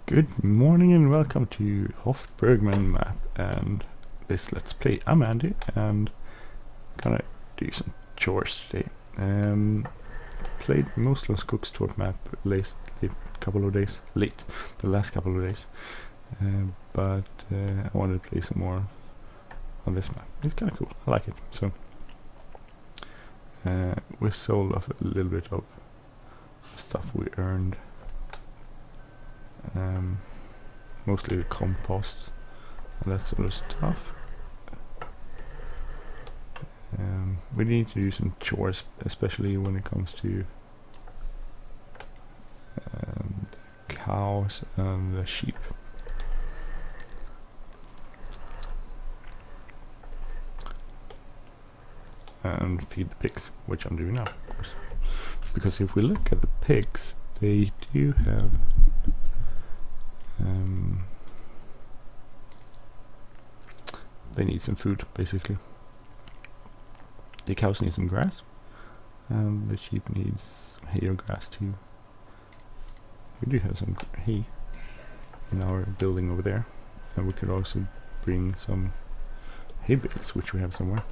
Good morning and welcome to Hof Bergmann map and this Let's Play. I'm Andy and gonna do some chores today. Played most of Skogstorp map the last couple of days, but I wanted to play some more on this map. It's kind of cool, I like it. So we sold off a little bit of stuff we earned. Mostly the compost and that sort of stuff. We need to do some chores, especially when it comes to the cows and the sheep. And feed the pigs, which I'm doing now, of course. Because if we look at the pigs, they do have they need some food, basically. The cows need some grass, and the sheep needs hay or grass too. We do have some hay in our building over there, and we could also bring some hay bales, which we have somewhere.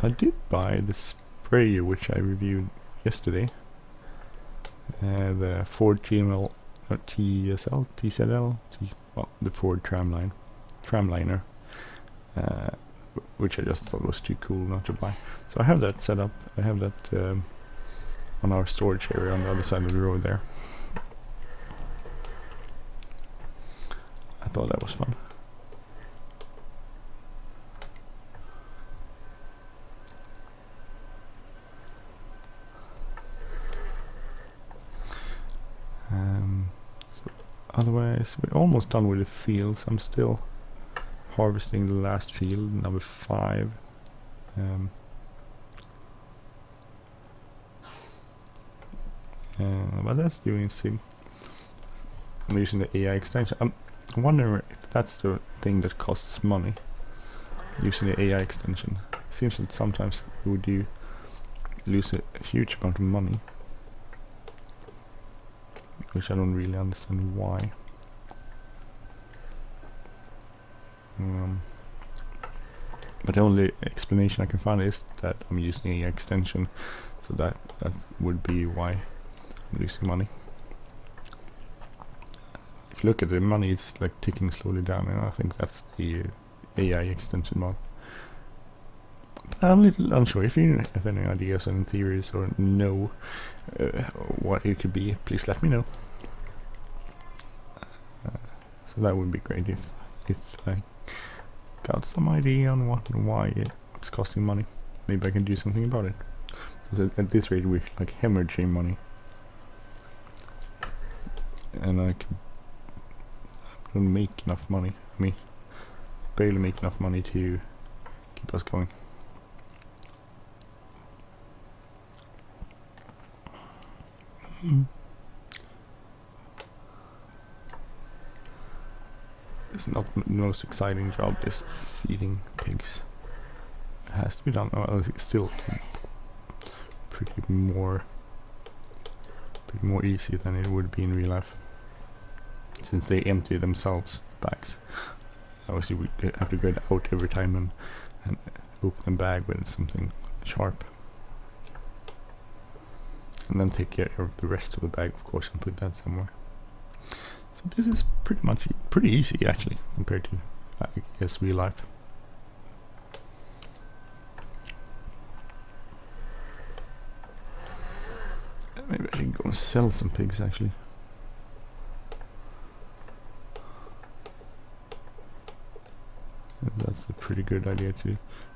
I did buy the sprayer which I reviewed yesterday, the Ford TZL, the Ford Tramliner, which I just thought was too cool not to buy. So I have that set up. I have that on our storage area on the other side of the road there. I thought that was fun. Otherwise, we're almost done with the fields. I'm still harvesting the last field, number 5. But that's doing sim. I'm using the AI extension. I'm wondering if that's the thing that costs money. Using the AI extension. Seems that sometimes you would lose a huge amount of money. Which I don't really understand why. But the only explanation I can find is that I'm using an extension, so that would be why I'm losing money. If you look at the money, it's like ticking slowly down, and I think that's the AI extension mod. But I'm a little unsure. If you have any ideas and theories or know what it could be, please let me know. So that would be great if I got some idea on why it's costing money. Maybe I can do something about it. Because at this rate we're like hemorrhaging money, and I don't make enough money. I mean, barely make enough money to keep us going. It's not the most exciting job, is feeding pigs. It has to be done. Well, it's still pretty more easy than it would be in real life, since they empty themselves bags. Obviously we have to go out every time and open the bag with something sharp, and then take care of the rest of the bag, of course, and put that somewhere. So this is pretty easy actually, compared to I guess real life. Maybe I should go and sell some pigs actually. That's a pretty good idea too.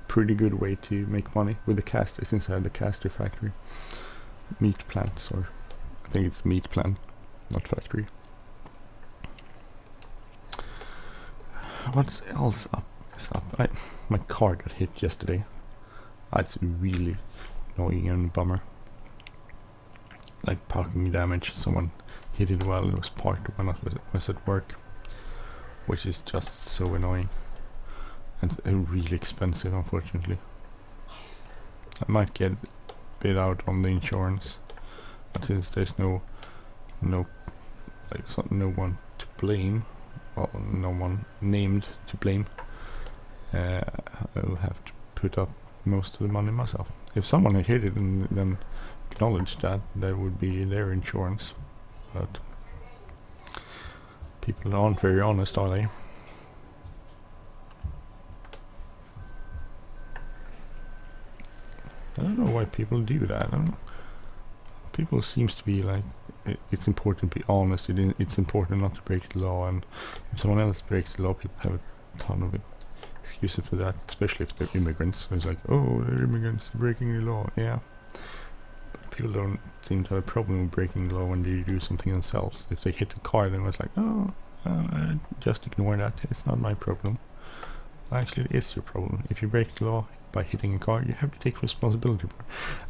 Pretty good way to make money with the Kastor, since I have the Kastor factory. Meat plant, sorry. I think it's meat plant, not factory. What else is up? My car got hit yesterday. That's really annoying and bummer. Like parking damage. Someone hit it while it was parked when I was at work. which is just so annoying and really expensive, unfortunately. I might get bid out on the insurance, but since there's no one to blame, well, no one named to blame, I will have to put up most of the money myself. If someone had hit it and then acknowledged that would be their insurance, but people aren't very honest, are they? I don't know why people do that. I don't know. People seems to be like, it's important to be honest, it's important not to break the law, and if someone else breaks the law, people have a ton of excuses for that, especially if they're immigrants. So it's like, oh, they're immigrants breaking the law. Yeah, but people don't seem to have a problem with breaking the law when they do something themselves. If they hit a car, then it's like, oh, just ignore that, it's not my problem. Actually, it is your problem. If you break the law by hitting a car, you have to take responsibility for it.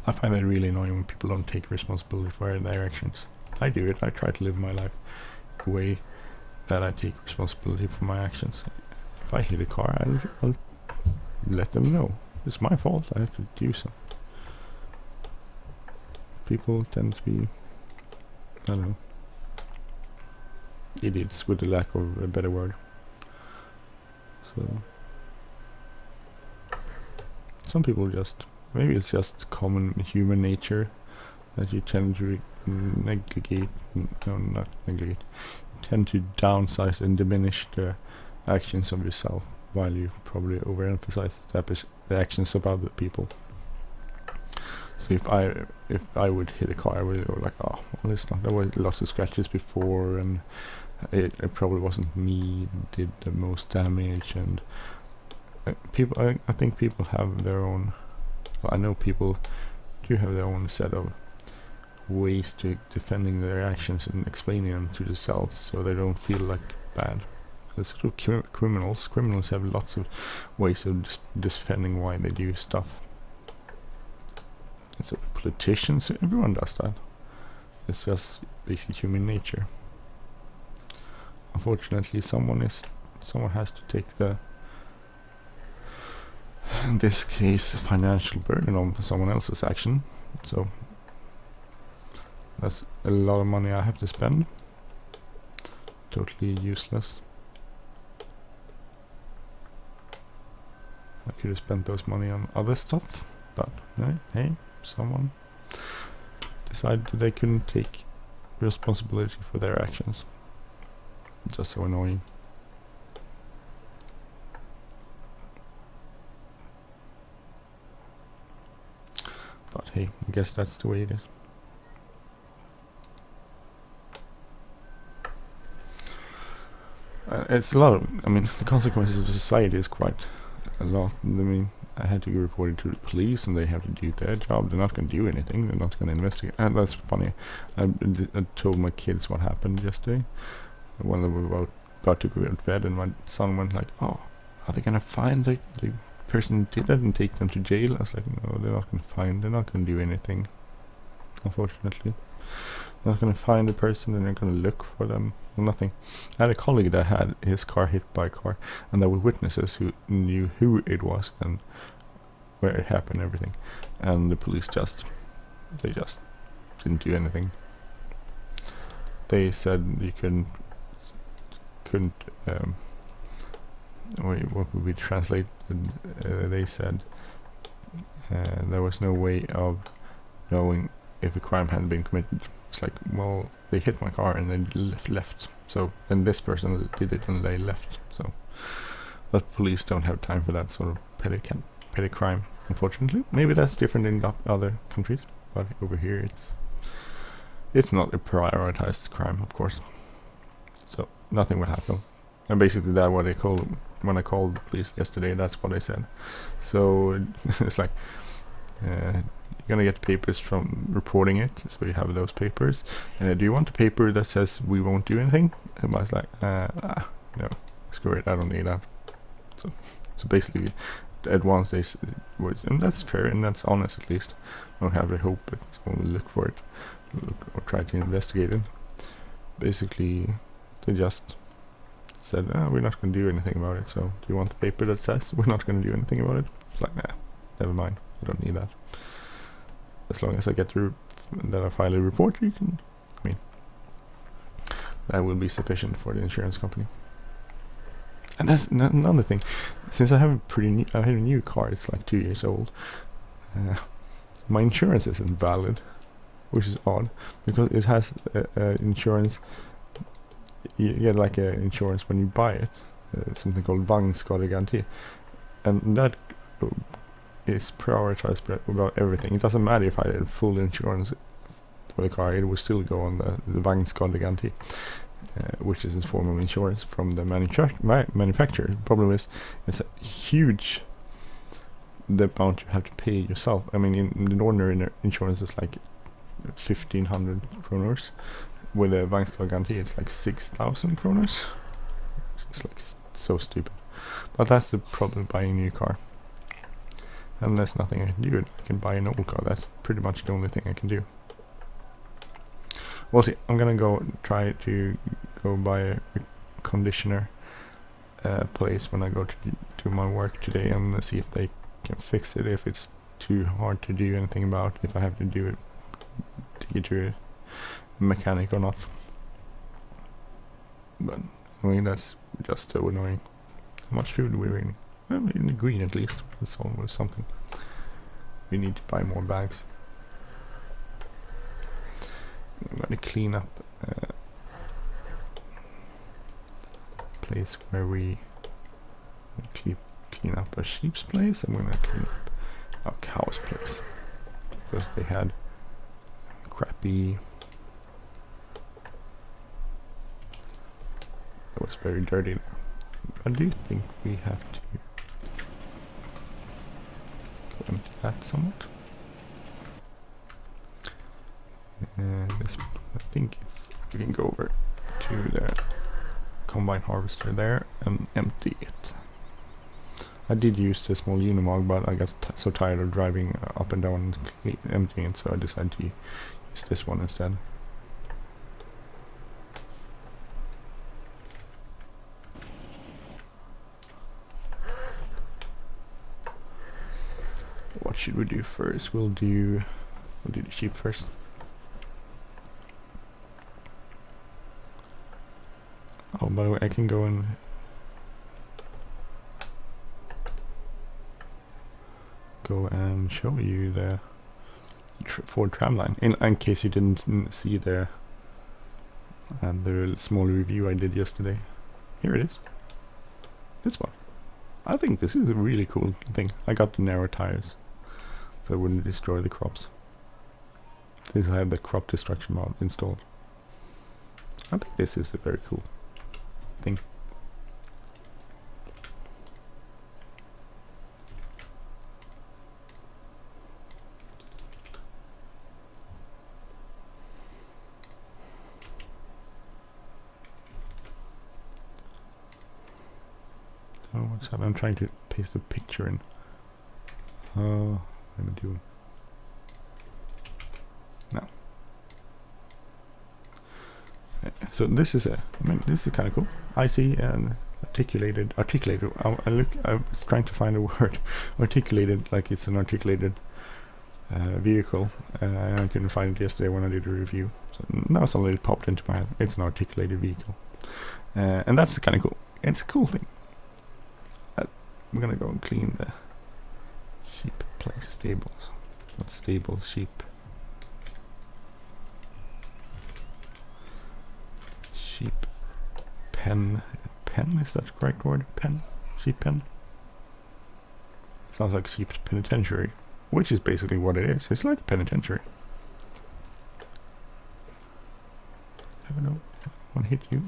I find that really annoying when people don't take responsibility for their actions. I do it. I try to live my life the way that I take responsibility for my actions. If I hit a car, I'll let them know. It's my fault. I have to do so. People tend to be, I don't know, idiots with the lack of a better word. So some people just, maybe it's just common human nature that you tend to negligate, no, not negligate, tend to downsize and diminish the actions of yourself, while you probably overemphasize the actions of other people. So if I would hit a car, I would go like, oh, well, it's not, there were lots of scratches before, and it probably wasn't me that did the most damage, and people, I think people have their own, well, I know people do have their own set of ways to defending their actions and explaining them to themselves, so they don't feel like bad. It's sort of criminals have lots of ways of defending why they do stuff. And so politicians, everyone does that. It's just basic human nature. Unfortunately, someone has to take the, in this case, financial burden on someone else's action. So that's a lot of money I have to spend. Totally useless. I could have spent those money on other stuff, but hey, someone decided they couldn't take responsibility for their actions. It's just so annoying. But hey, I guess that's the way it is. It's a lot of, I mean, the consequences of society is quite a lot. I mean, I had to go report it to the police, and they have to do their job. They're not going to do anything. They're not going to investigate. And that's funny. I told my kids what happened yesterday when they were about to go to bed, and my son went like, "Oh, are they going to find the person who did it and take them to jail?" I was like, "No, they're not going to find. They're not going to do anything. Unfortunately, they're not going to find the person, and they're going to look for them. Nothing." I had a colleague that had his car hit by a car, and there were witnesses who knew who it was and where it happened, and everything. And the police just didn't do anything. They said you couldn't. Wait, what would be translated? They said there was no way of knowing if a crime hadn't been committed. It's like, well, they hit my car and then left. So, and this person did it and they left. So, but police don't have time for that sort of petty crime, unfortunately. Maybe that's different in other countries, but over here it's not a prioritized crime, of course. So nothing will happen. And basically that's what they called, when I called the police yesterday, that's what they said. So it's like, you're gonna get papers from reporting it, so you have those papers. Do you want a paper that says we won't do anything? And I was like, no, screw it, I don't need that. So basically, at once they and that's fair and that's honest, at least. I don't have the hope that someone will look for it, or try to investigate it. Basically, they just said, oh, we're not going to do anything about it. So do you want the paper that says we're not going to do anything about it? It's like, nah, never mind. I don't need that. As long as I get through that I file a report, you can. I mean, that will be sufficient for the insurance company. And that's another thing. Since I have I have a new car. It's like 2 years old. My insurance isn't valid, which is odd because it has insurance. You get like a insurance when you buy it, something called vagnskadegaranti, and that is prioritized about everything. It doesn't matter if I had full insurance for the car; it will still go on the vagnskadegaranti, which is a form of insurance from the manufacturer. The problem is, it's a huge the amount you have to pay yourself. I mean, in the ordinary insurance is like 1,500 kronor. With a vagnskadegaranti, it's like 6,000 kronor. It's like so stupid. But that's the problem buying a new car. And there's nothing I can do. I can buy an old car. That's pretty much the only thing I can do. We'll see. I'm gonna go try to go buy a conditioner place when I go to my work today, and see if they can fix it. If it's too hard to do anything about, if I have to do it to get to a mechanic or not. But I mean, that's just so annoying. How much food are we eating? Well, in the green at least. That's always something. We need to buy more bags. I'm gonna clean up place where we clean up a sheep's place. I'm gonna clean up our cow's place because they had crappy. It was very dirty. I do think we have to go into that somewhat. This, I think it's, we can go over to the combine harvester there and empty it. I did use the small Unimog, but I got so tired of driving up and down and emptying it, so I decided to use this one instead. What should we do first? We'll do the sheep first. Oh, by the way, I can go and show you the Ford tramline in case you didn't see the small review I did yesterday. Here it is. This one. I think this is a really cool thing. I got the narrow tires, so I wouldn't destroy the crops. This I have the crop destruction mod installed. I think this is a very cool thing. So what's happening? I'm trying to paste a picture in. Let me do. No. So this is this is kind of cool. I see an articulated. I was trying to find a word. Articulated, like it's an articulated vehicle. And I couldn't find it yesterday when I did a review. So now suddenly it popped into my head. It's an articulated vehicle, and that's kind of cool. It's a cool thing. I'm gonna go and clean the sheep place stables. Not stables, sheep. Sheep pen. Pen, is that the correct word? Pen? Sheep pen? Sounds like sheep penitentiary, which is basically what it is. It's like a penitentiary. I don't know. One hit you.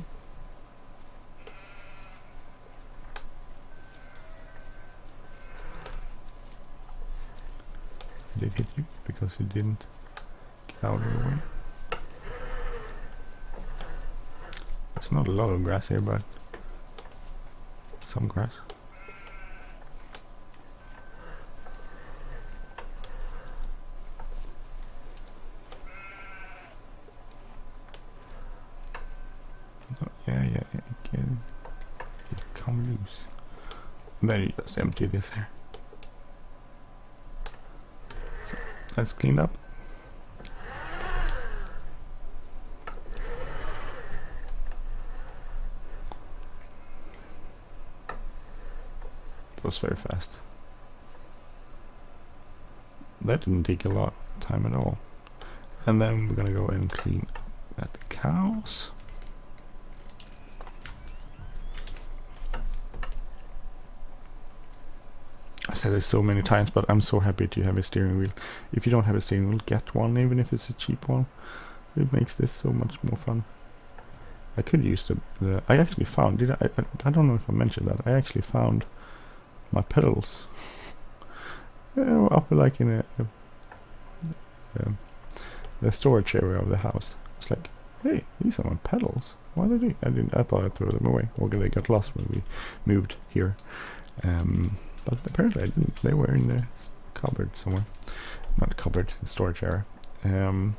Did hit you because you didn't get out of the way. There's not a lot of grass here, but some grass. Oh, yeah, get it. come loose. And then you just empty this here. So that's cleaned up. It was very fast. That didn't take a lot of time at all. And then we're gonna go and clean at the cows. I said it so many times, but I'm so happy to have a steering wheel. If you don't have a steering wheel, get one, even if it's a cheap one. It makes this so much more fun. I could use the I actually found, I don't know if I mentioned that, I actually found my pedals up like in the storage area of the house. It's like, hey, these are my pedals. Why did I thought I threw them away. Or they got lost when we moved here. But apparently I didn't. They were in the cupboard somewhere. Not cupboard, the storage area. So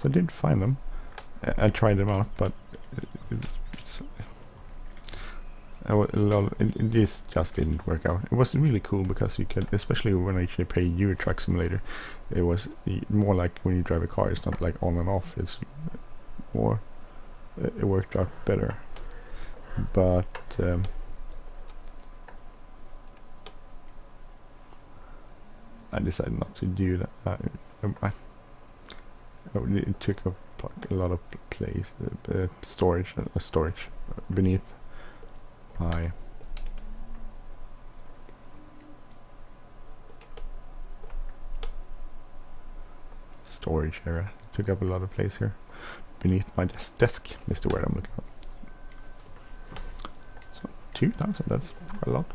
I did find them. I tried them out, but it just didn't work out. It was really cool because you could, especially when I actually played Euro Truck Simulator, it was more like when you drive a car. It's not like on and off. It's more. It worked out better, but. I decided not to do that. It took up a lot of place, storage beneath my storage area. It took up a lot of place here beneath my desk. Is the word I'm looking for. So 2,000. That's quite a lot,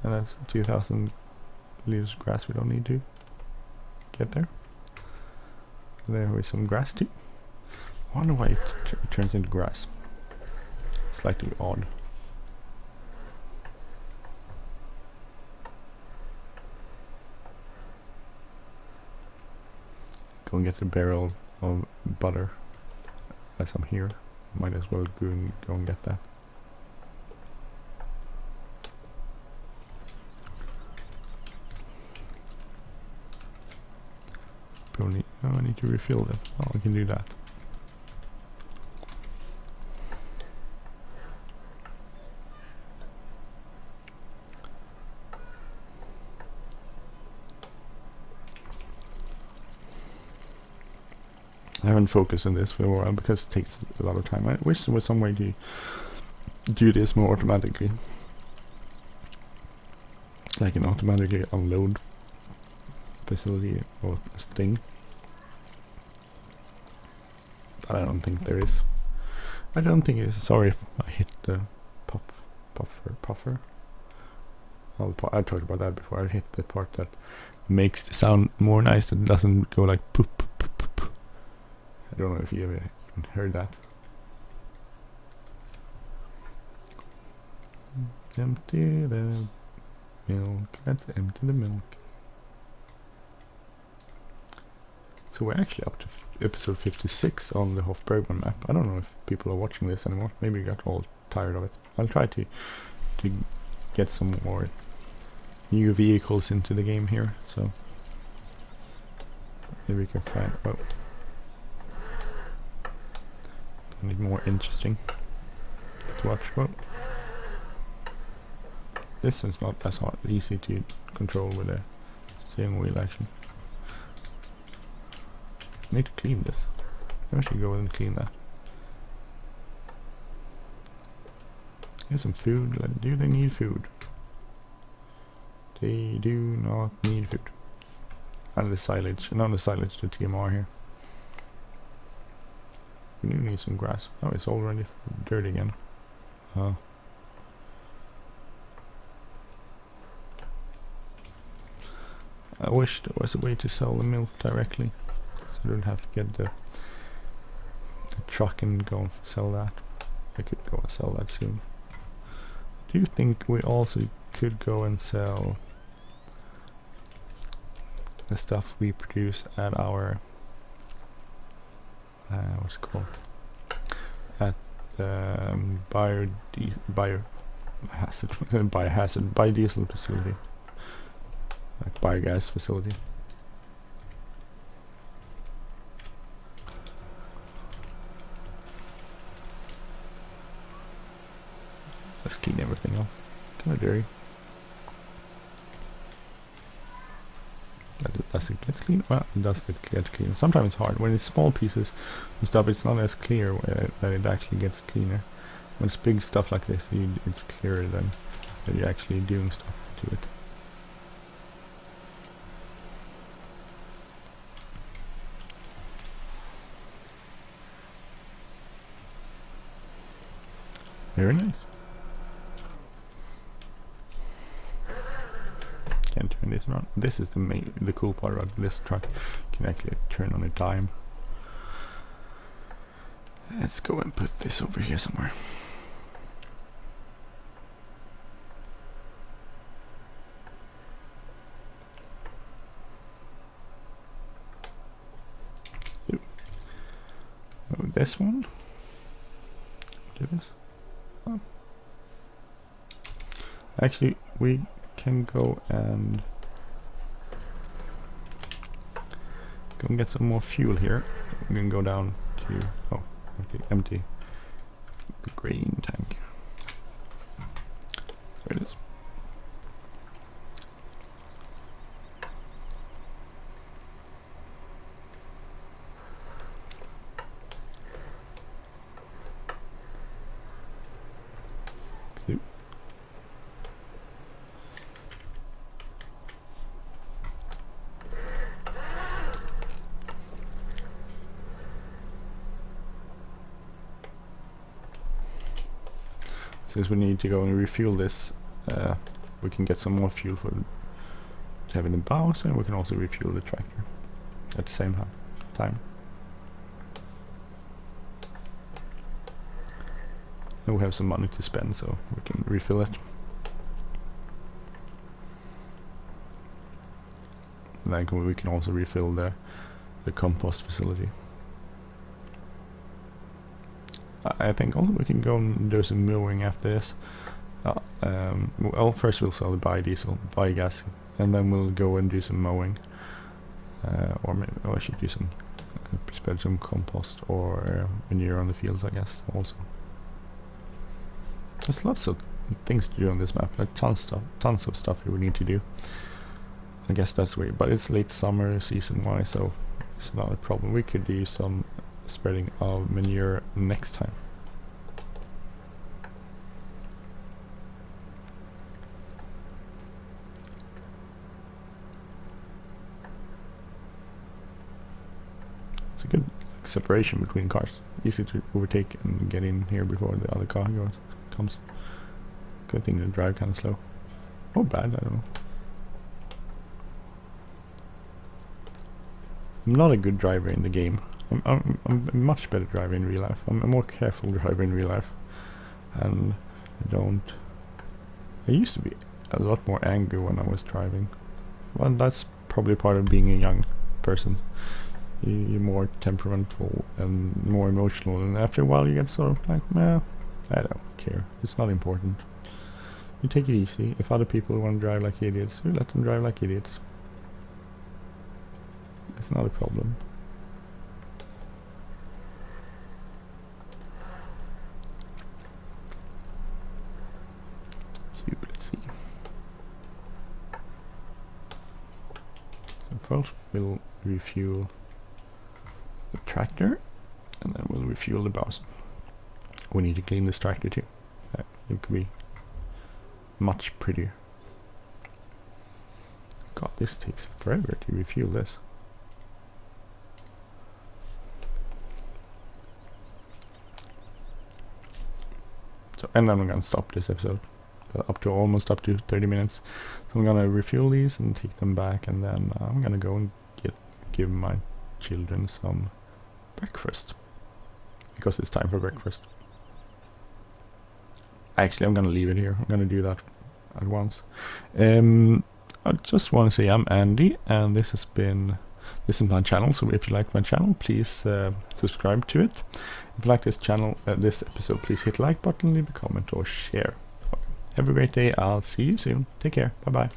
and that's 2,000. Leaves grass we don't need to get there. There is some grass too. I wonder why it turns into grass. Slightly odd. Go and get a barrel of butter as I'm here. Might as well go and get that. I need to refill them. Oh, I can do that. I haven't focused on this for a while because it takes a lot of time. I wish there was some way to do this more automatically. Like an automatically unload facility or thing. But I don't think there is. I don't think it is. Sorry if I hit the puffer. I talked about that before. I hit the part that makes the sound more nice and doesn't go like poop, poop, poop, poop. I don't know if you ever even heard that. Empty the milk. Let's empty the milk. So we're actually up to episode 56 on the Hof Bergmann map. I don't know if people are watching this anymore. Maybe you got all tired of it. I'll try to get some more new vehicles into the game here. So maybe we can find. Oh, find it more interesting to watch. Well, this is not as easy to control with a steering wheel action. I need to clean this. I should go and clean that. Here's some food. Do they need food? They do not need food. And the silage. Not the silage, the TMR here. We do need some grass. Oh, it's already dirty again. I wish there was a way to sell the milk directly. I don't have to get the truck and go and sell that. I could go and sell that soon. Do you think we also could go and sell the stuff we produce at our what's it called? At biodiesel facility, like biogas facility. Let's clean everything up. Kind of dirty. Does it get clean? Well, it does get clean. Sometimes it's hard. When it's small pieces and stuff, it's not as clear that it actually gets cleaner. When it's big stuff like this, it's clearer than that you're actually doing stuff to it. Very nice. Can turn this around. This is the cool part about this truck. Can actually turn on a dime. Let's go and put this over here somewhere. Ooh. Oh, this one. Do this. Oh. Actually, we can go and get some more fuel here. We can go down to empty the grain tank. There it is. So. Since we need to go and refuel this, we can get some more fuel for to have in the bows, and we can also refuel the tractor at the same time. And we have some money to spend, so we can refill it. And then we can also refill the compost facility. I think also we can go and do some mowing after this. Well, first we'll sell the biogas, and then we'll go and do some mowing. Or maybe I should do some, spread some compost or manure on the fields, I guess, also. There's lots of things to do on this map, like tons of stuff we need to do. I guess that's weird, but it's late summer season-wise, so it's not a problem. We could do some spreading of manure next time. It's a good separation between cars. Easy to overtake and get in here before the other car comes. Good thing to drive kind of slow. Or bad, I don't know. I'm not a good driver in the game. I'm a much better driver in real life. I'm a more careful driver in real life, and I used to be a lot more angry when I was driving. Well, that's probably part of being a young person. You're more temperamental and more emotional, and after a while you get sort of like, well, I don't care. It's not important. You take it easy. If other people want to drive like idiots, you let them drive like idiots. It's not a problem. Let's see. So first we'll refuel the tractor, and then we'll refuel the bows. We need to clean this tractor too. It could be much prettier. God, this takes forever to refuel this. So, and then I'm gonna stop this episode. Almost up to 30 minutes. So I'm gonna refuel these and take them back, and then I'm gonna go and give my children some breakfast, because it's time for breakfast. Actually, I'm gonna leave it here. I'm gonna do that at once. I just want to say I'm Andy, and this has been this is my channel, so if you like my channel, please subscribe to it. If you like this channel, this episode, please hit the like button, leave a comment or share. Have a great day. I'll see you soon. Take care. Bye bye.